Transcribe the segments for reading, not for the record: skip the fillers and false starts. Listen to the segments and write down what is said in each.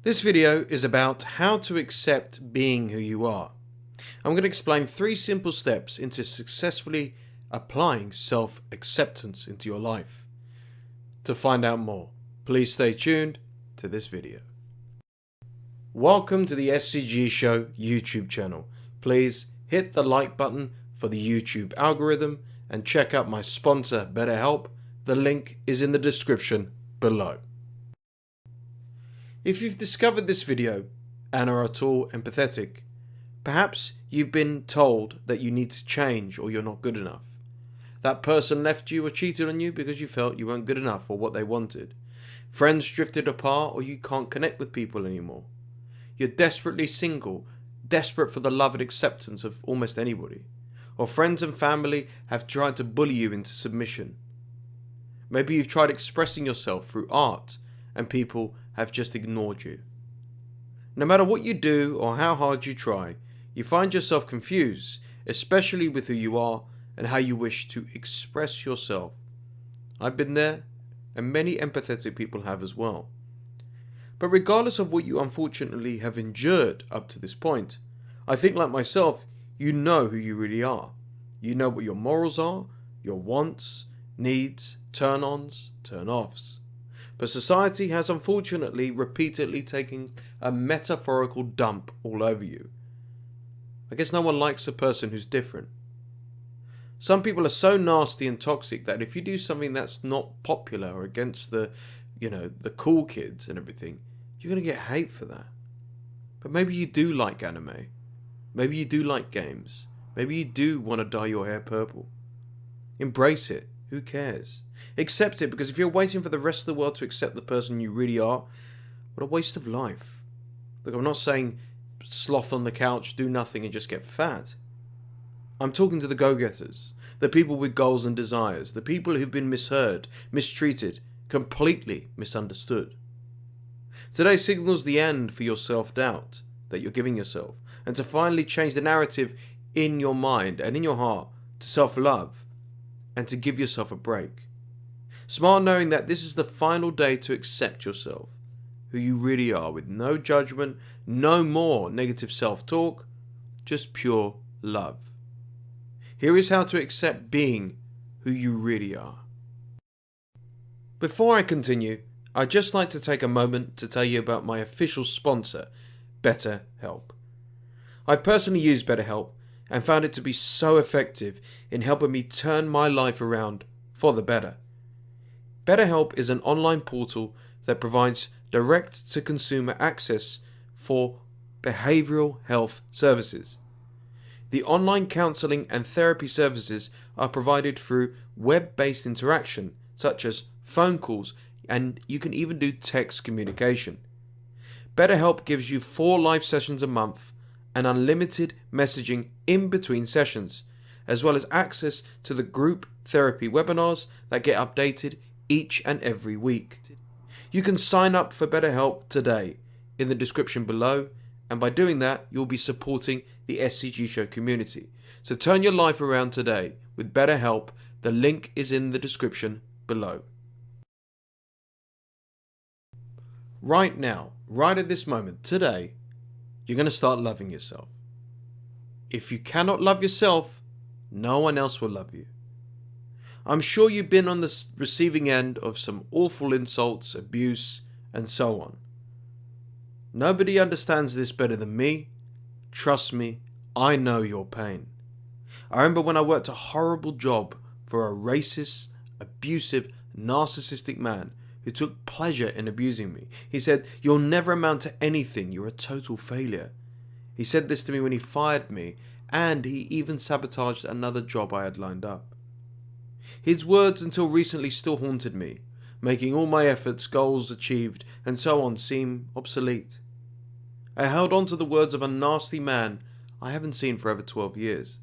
This video is about how to accept being who you are. I'm going to explain 3 simple steps into successfully applying self-acceptance into your life. To find out more, please stay tuned to this video. Welcome to the SCG Show YouTube channel. Please hit the like button for the YouTube algorithm and check out my sponsor BetterHelp. The link is in the description below. If you've discovered this video and are at all empathetic, perhaps you've been told that you need to change or you're not good enough. That person left you or cheated on you because you felt you weren't good enough or what they wanted. Friends drifted apart or you can't connect with people anymore. You're desperately single, desperate for the love and acceptance of almost anybody. Or friends and family have tried to bully you into submission. Maybe you've tried expressing yourself through art and people have just ignored you. No matter what you do or how hard you try, you find yourself confused, especially with who you are and how you wish to express yourself. I've been there, and many empathetic people have as well. But regardless of what you unfortunately have endured up to this point, I think like myself, you know who you really are. You know what your morals are, your wants, needs, turn-ons, turn-offs. But society has unfortunately repeatedly taken a metaphorical dump all over you. I guess no one likes a person who's different. Some people are so nasty and toxic that if you do something that's not popular or against the cool kids and everything, you're going to get hate for that. But maybe you do like anime. Maybe you do like games. Maybe you do want to dye your hair purple. Embrace it. Who cares? Accept it, because if you're waiting for the rest of the world to accept the person you really are, what a waste of life. Look, I'm not saying sloth on the couch, do nothing and just get fat. I'm talking to the go-getters, the people with goals and desires, the people who've been misheard, mistreated, completely misunderstood. Today signals the end for your self-doubt that you're giving yourself, and to finally change the narrative in your mind and in your heart to self-love and to give yourself a break. Smart knowing that this is the final day to accept yourself, who you really are, with no judgment, no more negative self-talk, just pure love. Here is how to accept being who you really are. Before I continue, I'd just like to take a moment to tell you about my official sponsor, BetterHelp. I've personally used BetterHelp and found it to be so effective in helping me turn my life around for the better. BetterHelp is an online portal that provides direct-to-consumer access for behavioral health services. The online counseling and therapy services are provided through web-based interaction, such as phone calls, and you can even do text communication. BetterHelp gives you 4 live sessions a month and unlimited messaging in between sessions, as well as access to the group therapy webinars that get updated each and every week. You can sign up for BetterHelp today in the description below, and by doing that, you'll be supporting the SCG Show community. So turn your life around today with BetterHelp. The link is in the description below. Right now, right at this moment, today, you're going to start loving yourself. If you cannot love yourself, no one else will love you. I'm sure you've been on the receiving end of some awful insults, abuse, and so on. Nobody understands this better than me. Trust me, I know your pain. I remember when I worked a horrible job for a racist, abusive, narcissistic man who took pleasure in abusing me. He said, "You'll never amount to anything, you're a total failure." He said this to me when he fired me, and he even sabotaged another job I had lined up. His words until recently still haunted me, making all my efforts, goals achieved, and so on seem obsolete. I held on to the words of a nasty man I haven't seen for over 12 years.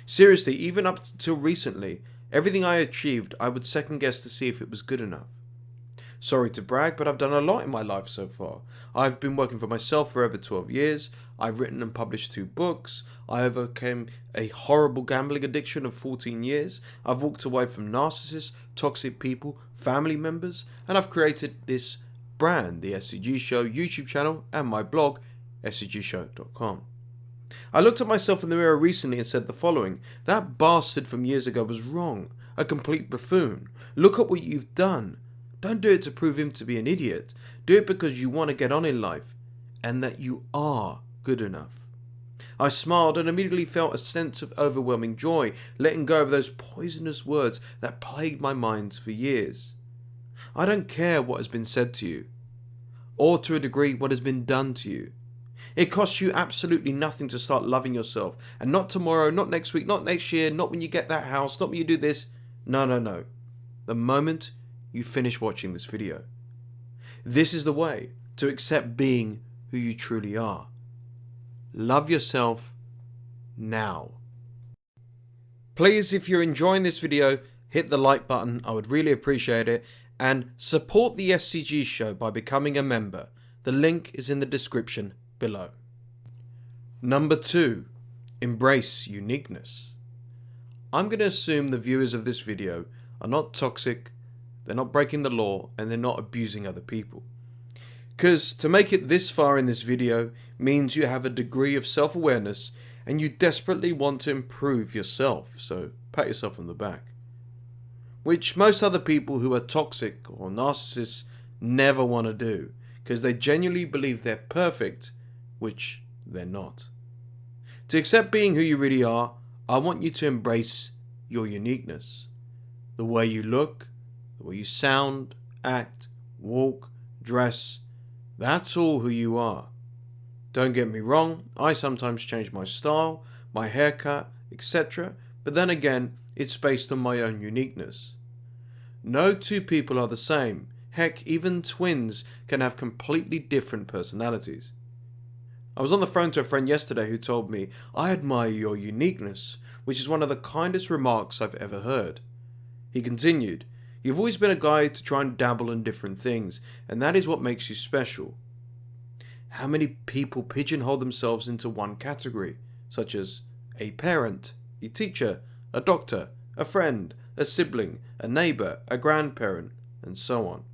Seriously, even up till recently, everything I achieved I would second guess to see if it was good enough. Sorry to brag, but I've done a lot in my life so far. I've been working for myself for over 12 years. I've written and published 2 books. I overcame a horrible gambling addiction of 14 years. I've walked away from narcissists, toxic people, family members, and I've created this brand, the SCG Show YouTube channel, and my blog, scgshow.com. I looked at myself in the mirror recently and said the following: that bastard from years ago was wrong, a complete buffoon. Look at what you've done. Don't do it to prove him to be an idiot. Do it because you want to get on in life and that you are good enough. I smiled and immediately felt a sense of overwhelming joy, letting go of those poisonous words that plagued my mind for years. I don't care what has been said to you, or to a degree what has been done to you. It costs you absolutely nothing to start loving yourself, and not tomorrow, not next week, not next year, not when you get that house, not when you do this. No. The moment you finish watching this video. This is the way to accept being who you truly are. Love yourself now. Please, if you're enjoying this video, hit the like button. I would really appreciate it. And support the SCG Show by becoming a member. The link is in the description below. Number 2, embrace uniqueness. I'm going to assume the viewers of this video are not toxic, they're not breaking the law, and they're not abusing other people. Because to make it this far in this video means you have a degree of self-awareness and you desperately want to improve yourself, so pat yourself on the back. Which most other people who are toxic or narcissists never want to do, because they genuinely believe they're perfect, which they're not. To accept being who you really are, I want you to embrace your uniqueness. The way you look, the way you sound, act, walk, dress, that's all who you are. Don't get me wrong, I sometimes change my style, my haircut, etc. But then again, it's based on my own uniqueness. No two people are the same. Heck, even twins can have completely different personalities. I was on the phone to a friend yesterday who told me, "I admire your uniqueness," which is one of the kindest remarks I've ever heard. He continued, "You've always been a guy to try and dabble in different things, and that is what makes you special." How many people pigeonhole themselves into one category, such as a parent, a teacher, a doctor, a friend, a sibling, a neighbour, a grandparent, and so on.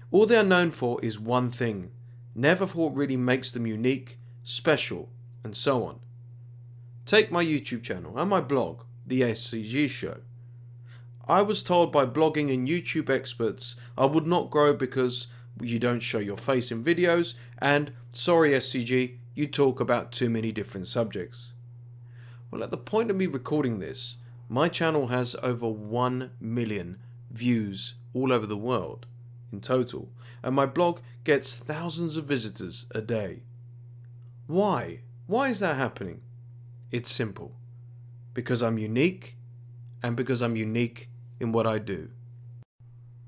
All they are known for is one thing, never for what really makes them unique, special, and so on. Take my YouTube channel and my blog, The SCG Show. I was told by blogging and YouTube experts I would not grow because you don't show your face in videos, and sorry SCG, you talk about too many different subjects. Well, at the point of me recording this, my channel has over 1 million views all over the world in total, and my blog gets thousands of visitors a day. Why? Why is that happening? It's simple. Because I'm unique, and because I'm unique in what I do.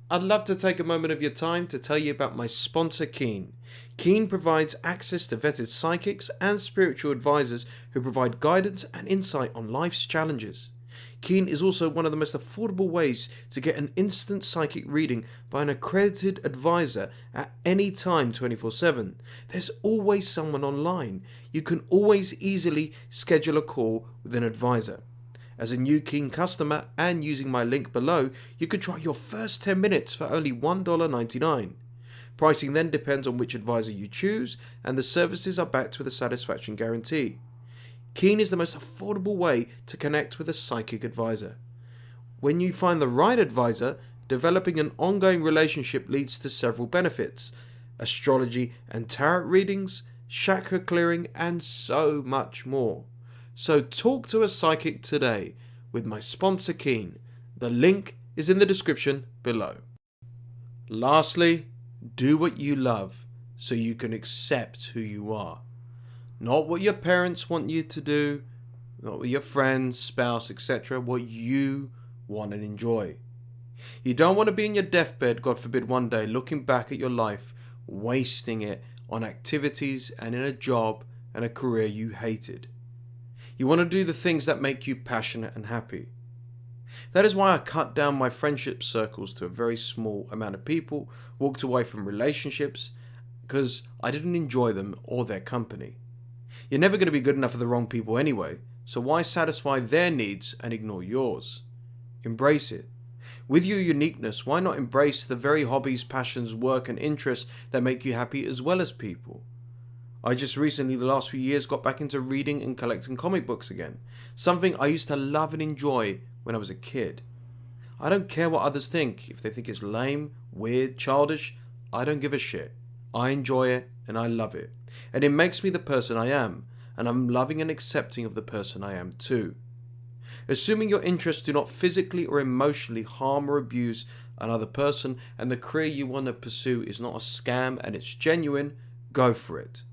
I'd love to take a moment of your time to tell you about my sponsor, Keen. Keen provides access to vetted psychics and spiritual advisors who provide guidance and insight on life's challenges. Keen is also one of the most affordable ways to get an instant psychic reading by an accredited advisor at any time 24/7. There's always someone online. You can always easily schedule a call with an advisor. As a new Keen customer and using my link below, you could try your first 10 minutes for only $1.99. Pricing then depends on which advisor you choose, and the services are backed with a satisfaction guarantee. Keen is the most affordable way to connect with a psychic advisor. When you find the right advisor, developing an ongoing relationship leads to several benefits: astrology and tarot readings, chakra clearing, and so much more. So talk to a psychic today with my sponsor Keen. The link is in the description below. Lastly, do what you love so you can accept who you are. Not what your parents want you to do, not what your friends, spouse, etc. What you want and enjoy. You don't want to be in your deathbed, God forbid, one day looking back at your life, wasting it on activities and in a job and a career you hated. You want to do the things that make you passionate and happy. That is why I cut down my friendship circles to a very small amount of people, walked away from relationships, because I didn't enjoy them or their company. You're never going to be good enough for the wrong people anyway, so why satisfy their needs and ignore yours? Embrace it. With your uniqueness, why not embrace the very hobbies, passions, work and interests that make you happy as well as people? I just recently, the last few years, got back into reading and collecting comic books again, something I used to love and enjoy when I was a kid. I don't care what others think. If they think it's lame, weird, childish, I don't give a shit. I enjoy it and I love it. And it makes me the person I am, and I'm loving and accepting of the person I am too. Assuming your interests do not physically or emotionally harm or abuse another person and the career you want to pursue is not a scam and it's genuine, go for it.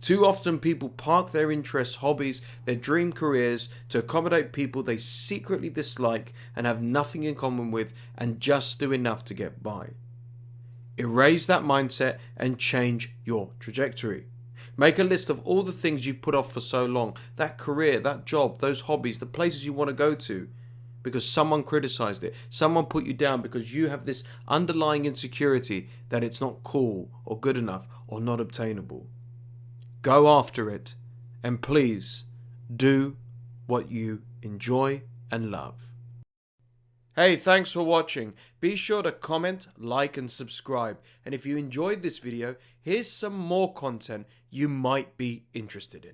Too often people park their interests, hobbies, their dream careers to accommodate people they secretly dislike and have nothing in common with and just do enough to get by. Erase that mindset and change your trajectory. Make a list of all the things you've put off for so long, that career, that job, those hobbies, the places you want to go to, because someone criticized it, someone put you down because you have this underlying insecurity that it's not cool or good enough or not obtainable. Go after it, and please do what you enjoy and love. Hey, thanks for watching. Be sure to comment, like and subscribe. And if you enjoyed this video, here's some more content you might be interested in.